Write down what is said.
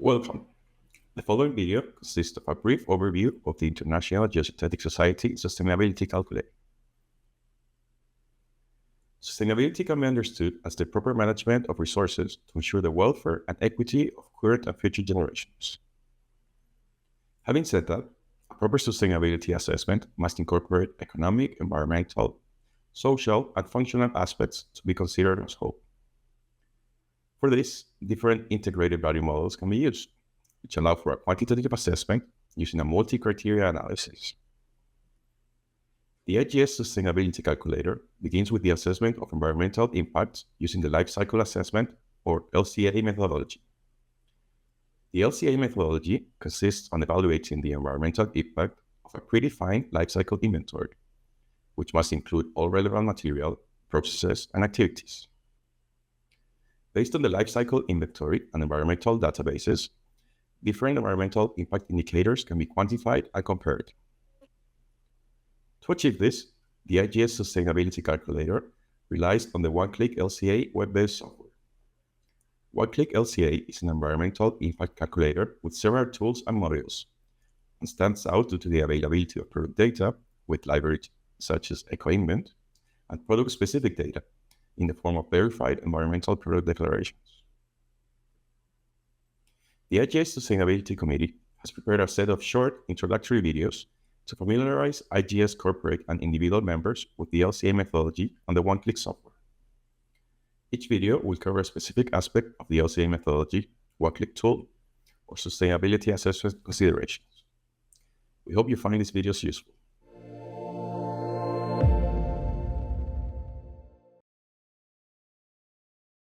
Welcome. The following video consists of a brief overview of the International Geosynthetics Society Sustainability Calculator. Sustainability can be understood as the proper management of resources to ensure the welfare and equity of current and future generations. Having said that, a proper sustainability assessment must incorporate economic, environmental, social, and functional aspects to be considered as whole. For this, different integrated value models can be used, which allow for a quantitative assessment using a multi-criteria analysis. The IGS Sustainability Calculator begins with the assessment of environmental impacts using the Life Cycle Assessment, or LCA methodology. The LCA methodology consists on evaluating the environmental impact of a predefined life cycle inventory, which must include all relevant material, processes, and activities. Based on the life cycle inventory and environmental databases, different environmental impact indicators can be quantified and compared. To achieve this, the IGS Sustainability Calculator relies on the One-Click LCA web-based software. One-Click LCA is an environmental impact calculator with several tools and modules, and stands out due to the availability of product data with libraries such as EcoInvent and product-specific data in the form of verified environmental product declarations. The IGS Sustainability Committee has prepared a set of short introductory videos to familiarize IGS corporate and individual members with the LCA methodology and the One-Click software. Each video will cover a specific aspect of the LCA methodology, One-Click tool, or sustainability assessment considerations. We hope you find these videos useful.